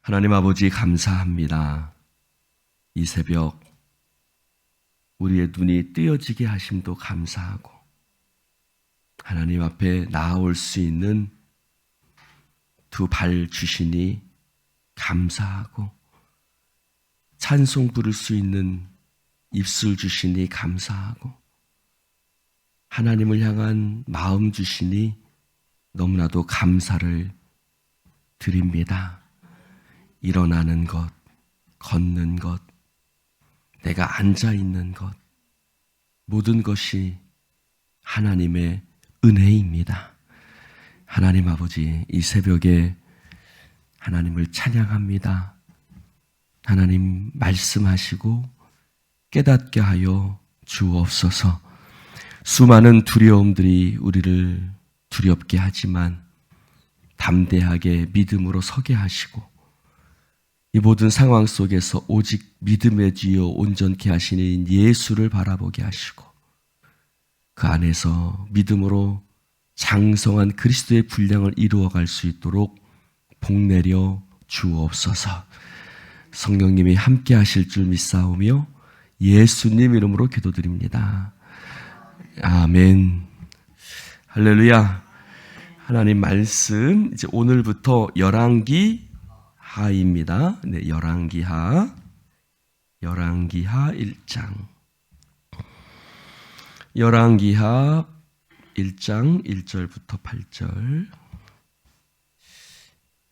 하나님 아버지 감사합니다. 이 새벽 우리의 눈이 뜨여지게 하심도 감사하고 하나님 앞에 나아올 수 있는 두 발 주시니 감사하고 찬송 부를 수 있는 입술 주시니 감사하고 하나님을 향한 마음 주시니 너무나도 감사를 드립니다. 일어나는 것, 걷는 것, 내가 앉아있는 것, 모든 것이 하나님의 은혜입니다. 하나님 아버지, 이 새벽에 하나님을 찬양합니다. 하나님 말씀하시고 깨닫게 하여 주옵소서. 수많은 두려움들이 우리를 두렵게 하지만 담대하게 믿음으로 서게 하시고 이 모든 상황 속에서 오직 믿음의 주여 온전케 하시는 예수를 바라보게 하시고 그 안에서 믿음으로 장성한 그리스도의 분량을 이루어갈 수 있도록 복내려 주옵소서. 성령님이 함께 하실 줄 믿사오며 예수님 이름으로 기도드립니다. 아멘. 할렐루야. 하나님 말씀 이제 오늘부터 열왕기 하입니다. 네, 열왕기하 1장. 열왕기하 1장 1절부터 8절.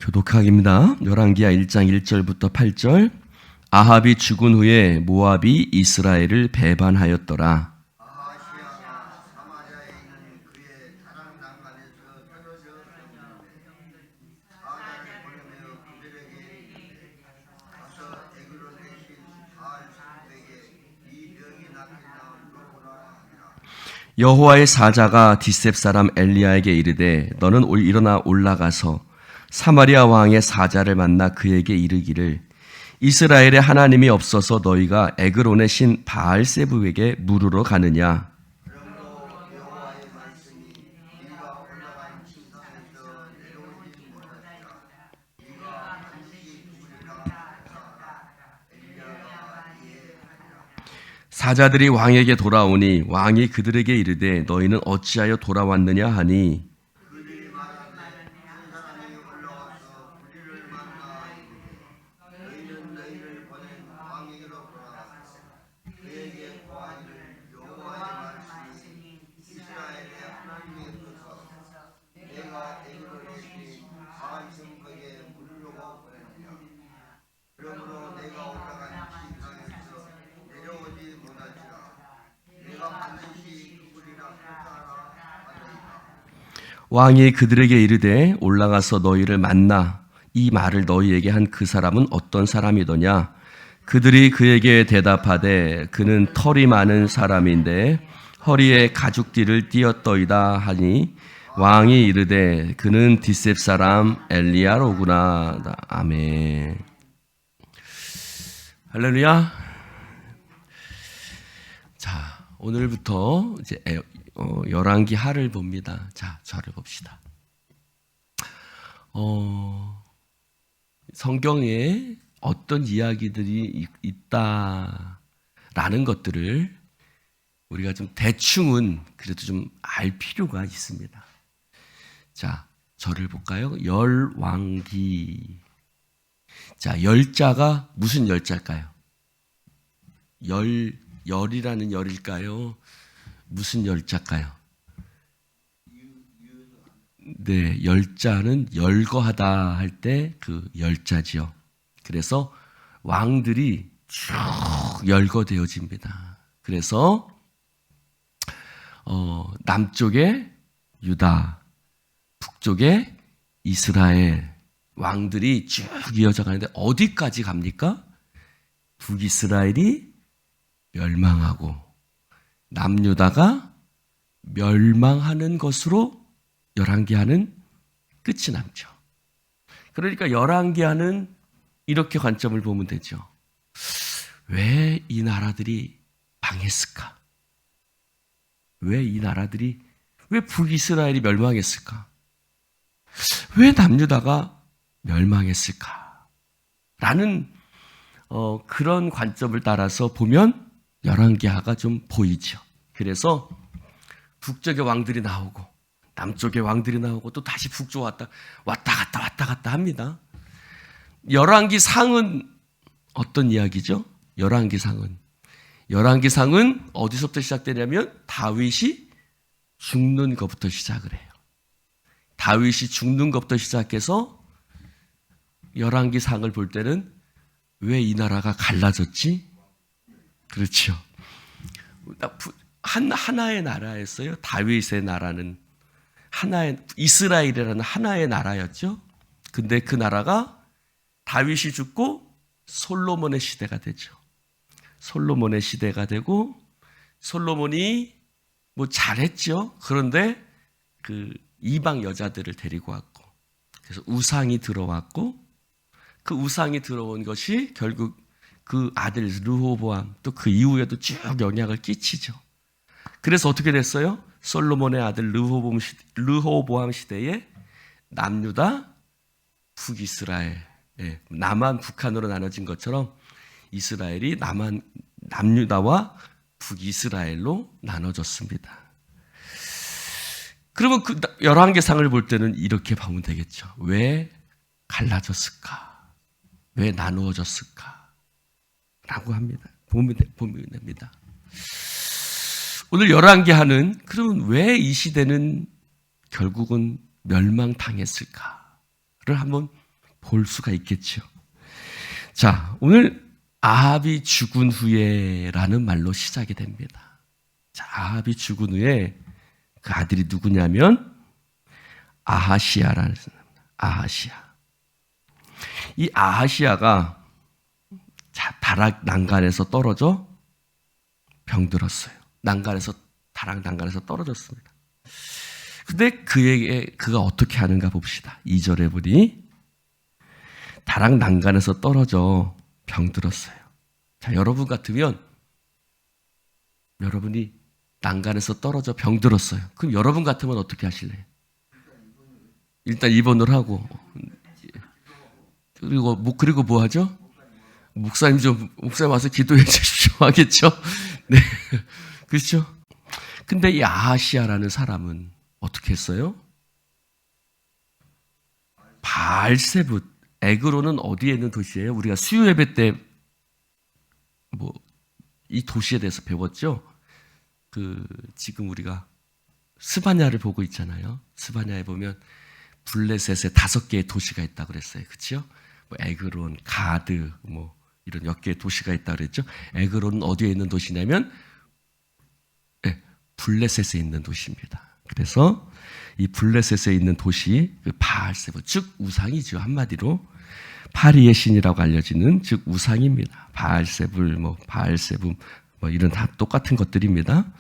교독하기입니다. 열왕기하 1장 1절부터 8절. 아합이 죽은 후에 모압이 이스라엘을 배반하였더라. 여호와의 사자가 디셉 사람 엘리야에게 이르되 너는 일어나 올라가서 사마리아 왕의 사자를 만나 그에게 이르기를 이스라엘에 하나님이 없어서 너희가 에그론의 신 바알세부에게 물으러 가느냐. 사자들이 왕에게 돌아오니 왕이 그들에게 이르되 너희는 어찌하여 돌아왔느냐 하니 왕이 그들에게 이르되 올라가서 너희를 만나 이 말을 너희에게 한 그 사람은 어떤 사람이더냐. 그들이 그에게 대답하되 그는 털이 많은 사람인데 허리에 가죽띠를 띠었더이다 하니 왕이 이르되 그는 디셉 사람 엘리야로구나. 아멘. 할렐루야. 자, 오늘부터 이제 열왕기 하를 봅니다. 자, 저를 봅시다. 성경에 어떤 이야기들이 있다라는 것들을 우리가 좀 대충은 그래도 좀 알 필요가 있습니다. 자, 저를 볼까요? 열왕기. 자, 열자가 무슨 열자일까요? 열이라는 열일까요? 무슨 열자일까요? 네, 열자는 열거하다 할 때 그 열자지요. 그래서 왕들이 쭉 열거되어집니다. 그래서 남쪽에 유다, 북쪽에 이스라엘 왕들이 쭉 이어져 가는데 어디까지 갑니까? 북이스라엘이 멸망하고 남유다가 멸망하는 것으로 열왕기하는 끝이 남죠. 그러니까 열왕기하는 이렇게 관점을 보면 되죠. 왜 이 나라들이 망했을까? 왜 북이스라엘이 멸망했을까? 왜 남유다가 멸망했을까? 라는 그런 관점을 따라서 보면 열왕기하가 좀 보이죠. 그래서 북쪽의 왕들이 나오고 남쪽의 왕들이 나오고 또 다시 북쪽 왔다 갔다 합니다. 열왕기상은 어떤 이야기죠? 열왕기상은 어디서부터 시작되냐면 다윗이 죽는 것부터 시작을 해요. 다윗이 죽는 것부터 시작해서 열왕기상을 볼 때는 왜 이 나라가 갈라졌지? 그렇죠. 하나의 나라였어요. 다윗의 나라는 이스라엘이라는 하나의 나라였죠. 근데 그 나라가 다윗이 죽고 솔로몬의 시대가 되죠. 솔로몬의 시대가 되고 솔로몬이 뭐 잘했죠. 그런데 그 이방 여자들을 데리고 왔고 그래서 우상이 들어왔고 그 우상이 들어온 것이 결국 그 아들 르호보암 또 그 이후에도 쭉 영향을 끼치죠. 그래서 어떻게 됐어요? 솔로몬의 아들 르호보암 시대에 남유다, 북이스라엘, 남한 북한으로 나눠진 것처럼 이스라엘이 남유다와 북이스라엘로 나눠졌습니다. 그러면 그 열왕기상을 볼 때는 이렇게 보면 되겠죠. 왜 갈라졌을까? 왜 나누어졌을까? 라고 합니다. 보면 됩니다. 오늘 열왕기하는 그러면 왜 이 시대는 결국은 멸망당했을까를 한번 볼 수가 있겠죠. 자, 오늘 아합이 죽은 후에라는 말로 시작이 됩니다. 자, 아합이 죽은 후에 그 아들이 누구냐면 아하시아라는 사람입니다. 아하시아. 이 아하시아가 다락 난간에서 떨어져 병들었어요. 다락 난간에서 떨어졌습니다. 근데 그가 어떻게 하는가 봅시다. 2절에 보니 다락 난간에서 떨어져 병들었어요. 자, 여러분 같으면 여러분이 난간에서 떨어져 병들었어요. 그럼 여러분 같으면 어떻게 하실래요? 일단 입원을 하고 그리고 뭐 하죠? 목사님 와서 기도해 주십시오 하겠죠? 네. 그렇죠? 근데 이 아하시아라는 사람은 어떻게 했어요? 바알세붓, 에그론은 어디에 있는 도시예요? 우리가 수요 예배 때 이 도시에 대해서 배웠죠? 지금 우리가 스바냐를 보고 있잖아요. 스바냐에 보면 블레셋에 5개의 도시가 있다고 그랬어요. 그렇죠? 에그론, 가드, 이런 몇 개의 도시가 있다고 그랬죠? 에그론은 어디에 있는 도시냐면 블레셋에 있는 도시입니다. 그래서 이 블레셋에 있는 도시, 바알세붓, 즉 우상이죠. 한마디로 파리의 신이라고 알려지는 즉 우상입니다. 바알세불, 바알세붐, 이런 다 똑같은 것들입니다.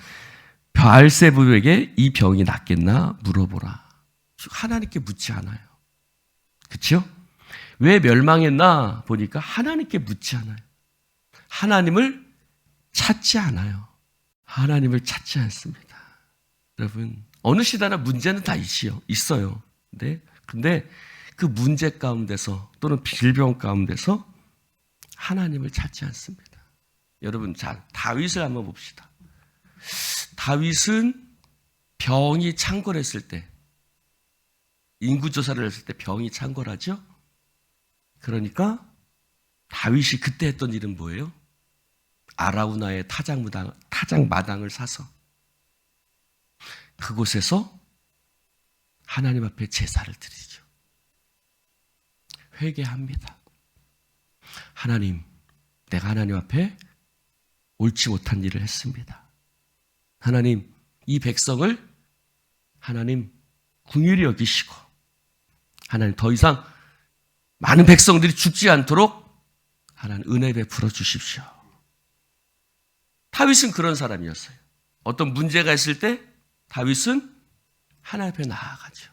바알세불에게 이 병이 낫겠나 물어보라. 하나님께 묻지 않아요. 그렇죠? 왜 멸망했나 보니까 하나님께 묻지 않아요. 하나님을 찾지 않아요. 하나님을 찾지 않습니다. 여러분, 어느 시대나 문제는 다 있어요. 근데 그 문제 가운데서 또는 질병 가운데서 하나님을 찾지 않습니다. 여러분, 다윗을 한번 봅시다. 다윗은 병이 창궐했을 때, 인구조사를 했을 때 병이 창궐하죠? 그러니까 다윗이 그때 했던 일은 뭐예요? 아라우나의 타작마당을 사서 그곳에서 하나님 앞에 제사를 드리죠. 회개합니다. 하나님, 내가 하나님 앞에 옳지 못한 일을 했습니다. 하나님, 이 백성을 하나님 긍휼히 여기시고 하나님 더 이상 많은 백성들이 죽지 않도록 하나님 은혜 베풀어 주십시오. 다윗은 그런 사람이었어요. 어떤 문제가 있을 때 다윗은 하나님 앞에 나아가죠.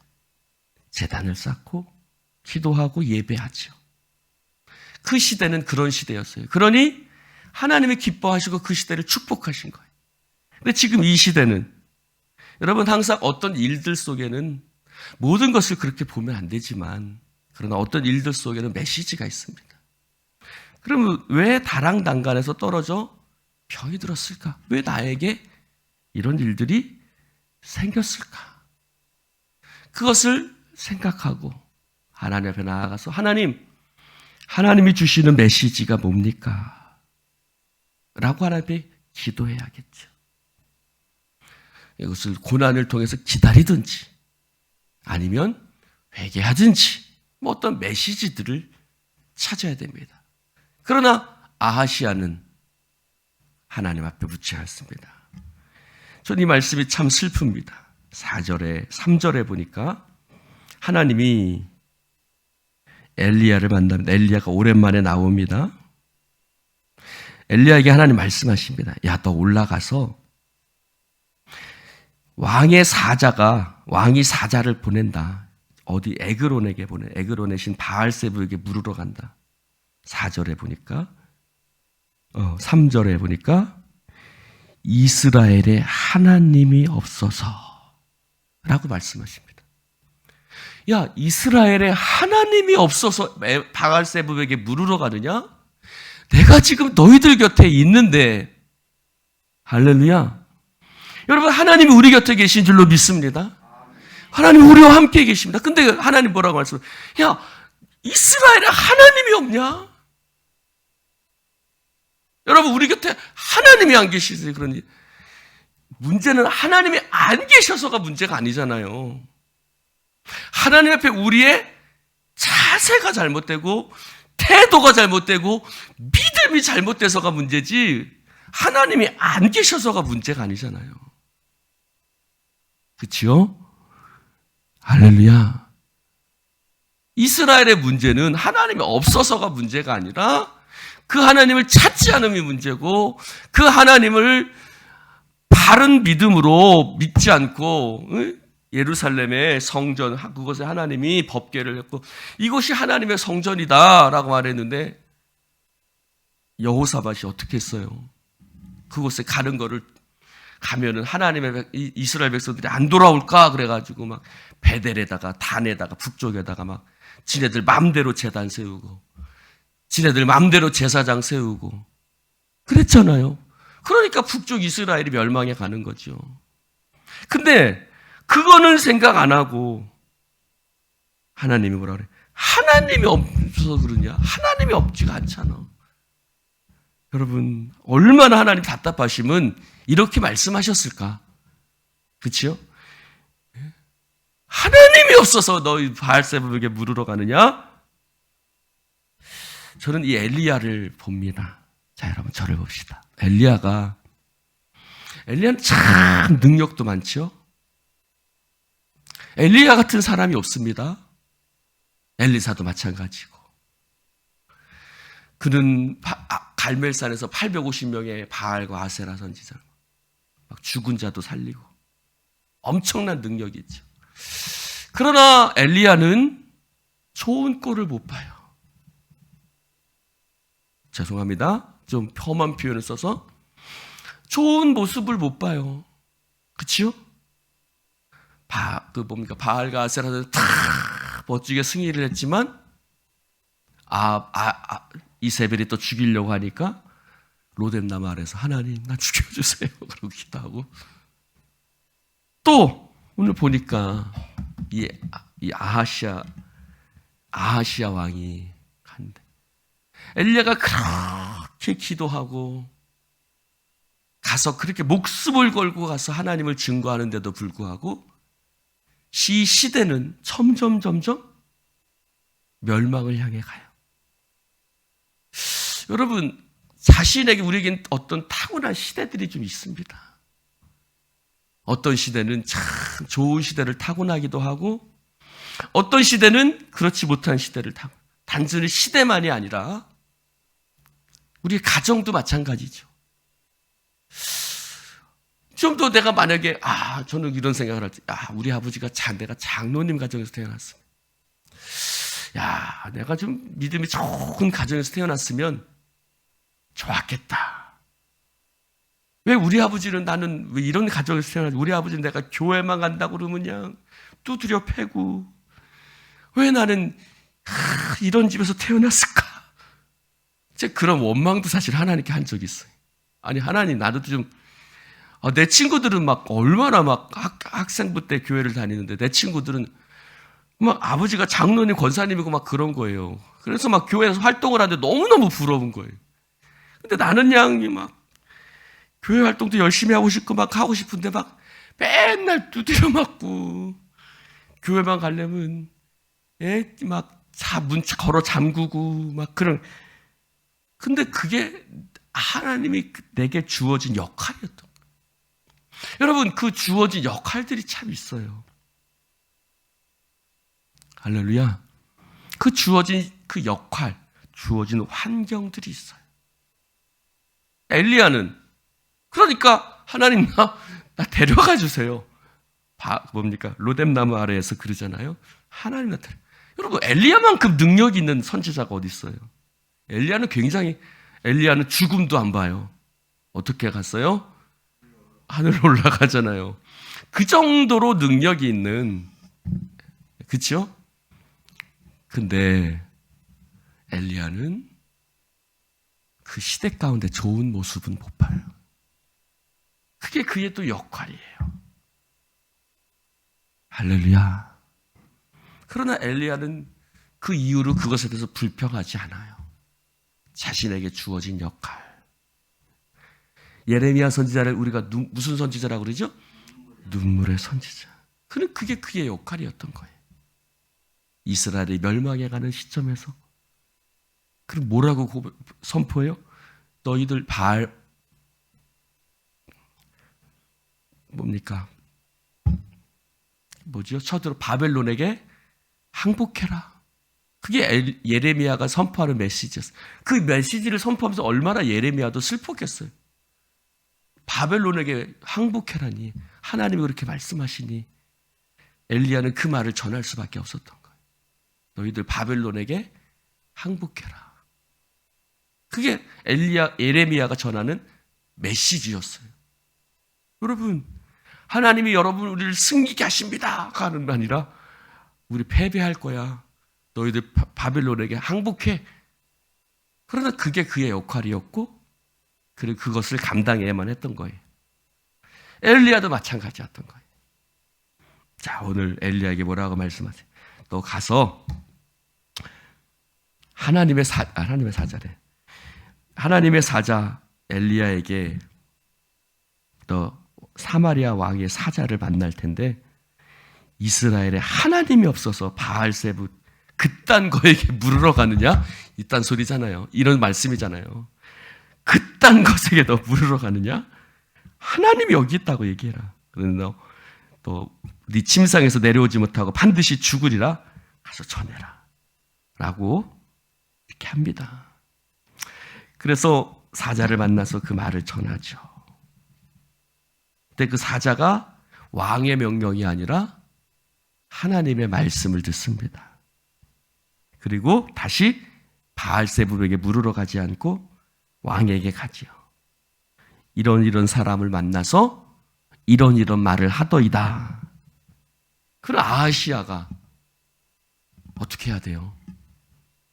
제단을 쌓고 기도하고 예배하죠. 그 시대는 그런 시대였어요. 그러니 하나님이 기뻐하시고 그 시대를 축복하신 거예요. 근데 지금 이 시대는 여러분 항상 어떤 일들 속에는 모든 것을 그렇게 보면 안 되지만 그러나 어떤 일들 속에는 메시지가 있습니다. 그러면 왜 다랑단간에서 떨어져 병이 들었을까? 왜 나에게 이런 일들이 생겼을까? 그것을 생각하고 하나님 앞에 나아가서 하나님이 주시는 메시지가 뭡니까? 라고 하나님 앞에 기도해야겠죠. 이것을 고난을 통해서 기다리든지 아니면 회개하든지 어떤 메시지들을 찾아야 됩니다. 그러나 아하시아는 하나님 앞에 묻지 않습니다. 전 이 말씀이 참 슬픕니다. 4절에 3절에 보니까 하나님이 엘리야를 만납니다. 엘리야가 오랜만에 나옵니다. 엘리야에게 하나님 말씀하십니다. 야, 너 올라가서 왕이 사자를 보낸다. 어디 에그론에게 에그론의 신 바알세부에게 물으러 간다. 4절에 보니까 3절에 보니까 이스라엘에 하나님이 없어서 라고 말씀하십니다. 야, 이스라엘에 하나님이 없어서 바알세부에게 물으러 가느냐? 내가 지금 너희들 곁에 있는데. 할렐루야. 여러분, 하나님이 우리 곁에 계신 줄로 믿습니다. 하나님 우리와 함께 계십니다. 근데 하나님 뭐라고 말씀해요? 야, 이스라엘에 하나님이 없냐? 여러분, 우리 곁에 하나님이 안 계시세요. 그러니 문제는 하나님이 안 계셔서가 문제가 아니잖아요. 하나님 앞에 우리의 자세가 잘못되고 태도가 잘못되고 믿음이 잘못돼서가 문제지 하나님이 안 계셔서가 문제가 아니잖아요. 그렇죠? 할렐루야. 이스라엘의 문제는 하나님이 없어서가 문제가 아니라 그 하나님을 찾지 않음이 문제고 그 하나님을 바른 믿음으로 믿지 않고 예루살렘의 성전, 그곳에 하나님이 법궤를 했고 이곳이 하나님의 성전이다라고 말했는데 여호사밧이 어떻게 했어요? 그곳에 가면은 하나님의 이스라엘 백성들이 안 돌아올까 그래가지고 막 베델에다가 단에다가 북쪽에다가 막 지네들 마음대로 제단 세우고 지네들 마음대로 제사장 세우고 그랬잖아요. 그러니까 북쪽 이스라엘이 멸망해 가는 거죠. 근데 그거는 생각 안 하고 하나님이 뭐라 그래? 하나님이 없어서 그러냐? 하나님이 없지가 않잖아. 여러분, 얼마나 하나님 답답하시면 이렇게 말씀하셨을까? 그렇죠? 하나님이 없어서 너희 바알세부에게 물으러 가느냐? 저는 이 엘리야를 봅니다. 자, 여러분 저를 봅시다. 엘리야는 참 능력도 많죠. 엘리야 같은 사람이 없습니다. 엘리사도 마찬가지고. 그는 갈멜산에서 850명의 바알과 아세라 선지자, 막 죽은 자도 살리고 엄청난 능력이 있죠. 그러나 엘리야는 좋은 꼴을 못 봐요. 죄송합니다. 좀 험한 표현을 써서 좋은 모습을 못 봐요. 그치요? 바알과 아세라는 다 멋지게 승리를 했지만 이세벨이 또 죽이려고 하니까 로뎀나무 아래서 하나님 나 죽여주세요 그러고 기도하고 또 오늘 보니까 이 아하시아 왕이 한데 엘리야가 그렇게 기도하고 가서 그렇게 목숨을 걸고 가서 하나님을 증거하는데도 불구하고 이 시대는 점점 멸망을 향해 가요. 여러분, 우리에겐 어떤 타고난 시대들이 좀 있습니다. 어떤 시대는 참 좋은 시대를 타고나기도 하고 어떤 시대는 그렇지 못한 시대를 타고 단순히 시대만이 아니라 우리 가정도 마찬가지죠. 좀 더 내가 만약에 저는 이런 생각을 할 때 우리 아버지가 내가 장로님 가정에서 태어났습니다. 내가 좀 믿음이 좋은 가정에서 태어났으면 좋았겠다. 왜 우리 아버지는 나는 왜 이런 가정에서 태어났지? 우리 아버지는 내가 교회만 간다고 그러면 그냥 두드려 패고 왜 나는 이런 집에서 태어났을까? 제가 그런 원망도 사실 하나님께 한 적이 있어요. 아니, 하나님, 나도 좀, 내 친구들은 막 얼마나 막 학생부 때 교회를 다니는데 내 친구들은 막 아버지가 장로님, 권사님이고 막 그런 거예요. 그래서 막 교회에서 활동을 하는데 너무너무 부러운 거예요. 근데 나는 양이 막 교회 활동도 열심히 하고 싶고 막 하고 싶은데 막 맨날 두드려 맞고 교회만 가려면 막 문 걸어 잠그고 막 그런. 근데 그게 하나님이 내게 주어진 역할이었던 거예요. 여러분, 그 주어진 역할들이 참 있어요. 할렐루야. 그 주어진 그 역할, 주어진 환경들이 있어요. 엘리야는 그러니까 하나님 나 데려가 주세요. 뭡니까? 로뎀나무 아래에서 그러잖아요. 하나님 나타나. 여러분, 엘리야만큼 능력 있는 선지자가 어디 있어요? 엘리야는 죽음도 안 봐요. 어떻게 갔어요? 하늘로 올라가잖아요. 그 정도로 능력이 있는, 그렇죠? 근데 엘리야는 그 시대 가운데 좋은 모습은 못 봐요. 그게 그의 또 역할이에요. 할렐루야. 그러나 엘리야는 그 이후로 그것에 대해서 불평하지 않아요. 자신에게 주어진 역할. 예레미야 선지자를 우리가 무슨 선지자라고 그러죠? 눈물의 선지자. 그게 그의 역할이었던 거예요. 이스라엘이 멸망해가는 시점에서. 그럼 뭐라고 선포해요? 너희들 쳐들어 바벨론에게 항복해라. 그게 예레미야가 선포하는 메시지였어요. 그 메시지를 선포하면서 얼마나 예레미야도 슬펐겠어요. 바벨론에게 항복해라니 하나님이 그렇게 말씀하시니 엘리야는 그 말을 전할 수밖에 없었던 거예요. 너희들 바벨론에게 항복해라. 그게 예레미야가 전하는 메시지였어요. 여러분, 하나님이 우리를 승리케 하십니다 하는 게 아니라 우리 패배할 거야. 너희들 바벨론에게 항복해. 그러나 그게 그의 역할이었고 그리고 그것을 감당해야만 했던 거예요. 엘리야도 마찬가지였던 거예요. 자, 오늘 엘리야에게 뭐라고 말씀하세요? 너 가서 하나님의 사자 엘리야에게 너 사마리아 왕의 사자를 만날 텐데 이스라엘에 하나님이 없어서 바알세부 그딴 거에게 물으러 가느냐? 이딴 소리잖아요. 이런 말씀이잖아요. 그딴 것에게 너 물으러 가느냐? 하나님이 여기 있다고 얘기해라. 그런데 너 네 침상에서 내려오지 못하고 반드시 죽으리라. 가서 전해라. 라고 이렇게 합니다. 그래서 사자를 만나서 그 말을 전하죠. 근데 그 사자가 왕의 명령이 아니라 하나님의 말씀을 듣습니다. 그리고 다시 바알세불에게 물으러 가지 않고 왕에게 가지요. 이런 사람을 만나서 이런 말을 하더이다. 그럼 아하시야가 어떻게 해야 돼요?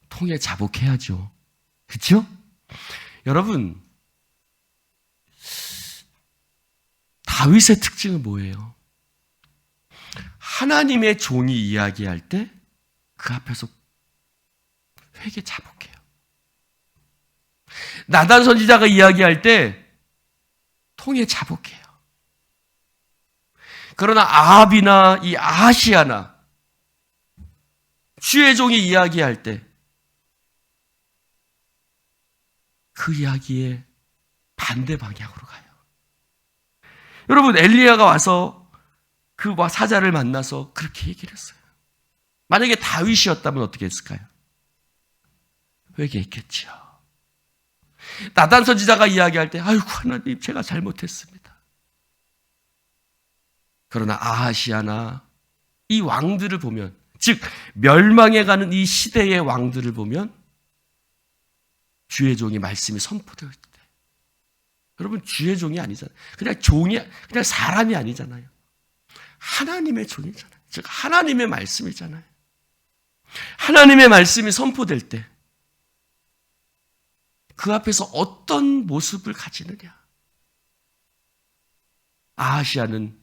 통에 자복해야죠. 그렇죠? 여러분, 다윗의 특징은 뭐예요? 하나님의 종이 이야기할 때 그 앞에서 회개 자복해요. 나단 선지자가 이야기할 때 통에 자복해요. 그러나 아합이나 이 아하시야나 주의 종이 이야기할 때 그 이야기의 반대 방향으로 가요. 여러분, 엘리야가 와서 그 사자를 만나서 그렇게 얘기를 했어요. 만약에 다윗이었다면 어떻게 했을까요? 회개했겠지요. 나단 선지자가 이야기할 때 아이고 하나님 제가 잘못했습니다. 그러나 아하시야나 이 왕들을 보면, 즉 멸망해가는 이 시대의 왕들을 보면 주의 종이 말씀이 선포되어 있대. 여러분, 주의 종이 아니잖아요. 그냥 사람이 아니잖아요. 하나님의 종이잖아요. 즉 하나님의 말씀이잖아요. 하나님의 말씀이 선포될 때 그 앞에서 어떤 모습을 가지느냐. 아하시아는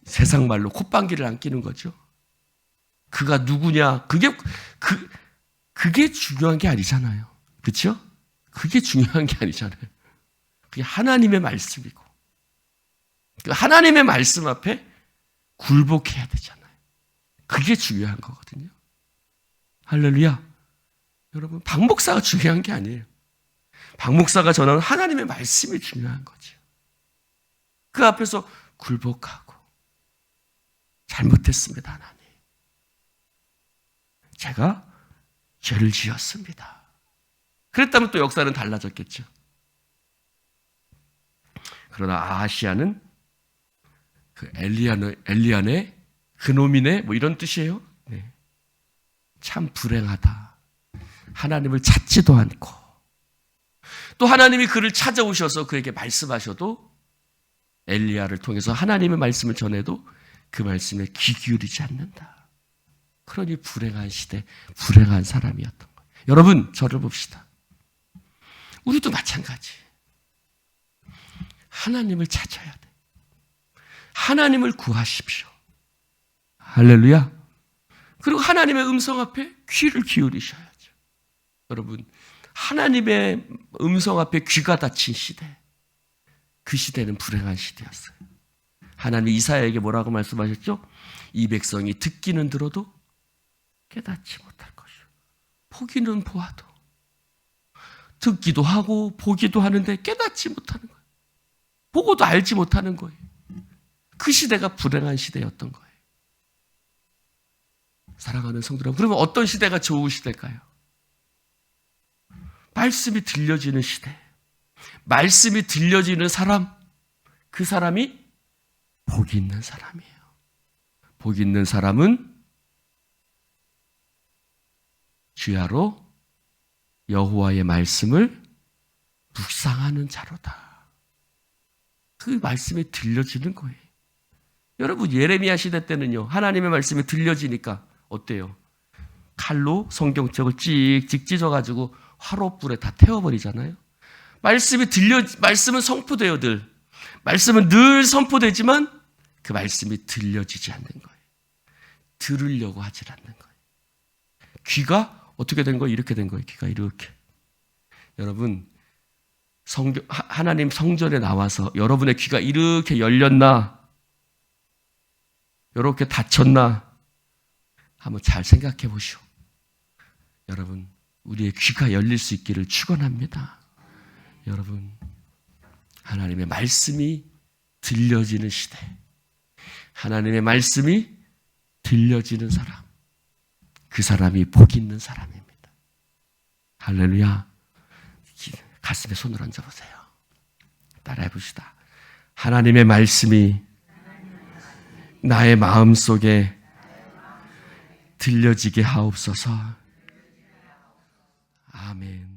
세상 말로 콧방귀를 안 끼는 거죠. 그가 누구냐? 그게 중요한 게 아니잖아요. 그렇죠? 그게 중요한 게 아니잖아요. 그게 하나님의 말씀이고, 그 하나님의 말씀 앞에 굴복해야 되잖아요. 그게 중요한 거거든요. 할렐루야. 여러분, 박 목사가 중요한 게 아니에요. 박 목사가 전하는 하나님의 말씀이 중요한 거죠. 그 앞에서 굴복하고, 잘못했습니다, 하나님. 제가 죄를 지었습니다. 그랬다면 또 역사는 달라졌겠죠. 그러나 아하시아는 그 엘리야네, 그놈이네, 뭐 이런 뜻이에요. 네. 참 불행하다. 하나님을 찾지도 않고, 또 하나님이 그를 찾아오셔서 그에게 말씀하셔도, 엘리야를 통해서 하나님의 말씀을 전해도 그 말씀에 귀 기울이지 않는다. 그러니 불행한 시대, 불행한 사람이었던 거예요. 여러분, 저를 봅시다. 우리도 마찬가지. 하나님을 찾아야 돼. 하나님을 구하십시오. 할렐루야. 그리고 하나님의 음성 앞에 귀를 기울이셔야죠. 여러분, 하나님의 음성 앞에 귀가 닫힌 시대, 그 시대는 불행한 시대였어요. 하나님이 이사야에게 뭐라고 말씀하셨죠? 이 백성이 듣기는 들어도 깨닫지 못할 것이요. 보기는 보아도, 듣기도 하고 보기도 하는데 깨닫지 못하는 거예요. 보고도 알지 못하는 거예요. 그 시대가 불행한 시대였던 거예요. 사랑하는 성도 여러분, 그러면 어떤 시대가 좋은 시대일까요? 말씀이 들려지는 시대, 말씀이 들려지는 사람, 그 사람이 복 있는 사람이에요. 복 있는 사람은 주야로 여호와의 말씀을 묵상하는 자로다. 그 말씀이 들려지는 거예요. 여러분, 예레미야 시대 때는요, 하나님의 말씀이 들려지니까 어때요? 칼로 성경책을 찍찍 찢어가지고 화롯불에 다 태워버리잖아요. 말씀은 선포돼요, 늘. 말씀은 늘 선포되지만 그 말씀이 들려지지 않는 거예요. 들으려고 하질 않는 거예요. 귀가 어떻게 된 거예요? 이렇게 된 거예요. 귀가 이렇게. 여러분, 하나님 성전에 나와서 여러분의 귀가 이렇게 열렸나? 이렇게 닫혔나? 한번 잘 생각해 보시오. 여러분, 우리의 귀가 열릴 수 있기를 축원합니다. 여러분, 하나님의 말씀이 들려지는 시대, 하나님의 말씀이 들려지는 사람, 그 사람이 복 있는 사람입니다. 할렐루야. 가슴에 손을 얹어보세요. 따라해 봅시다. 하나님의 말씀이 나의 마음속에 들려지게 하옵소서. 아멘.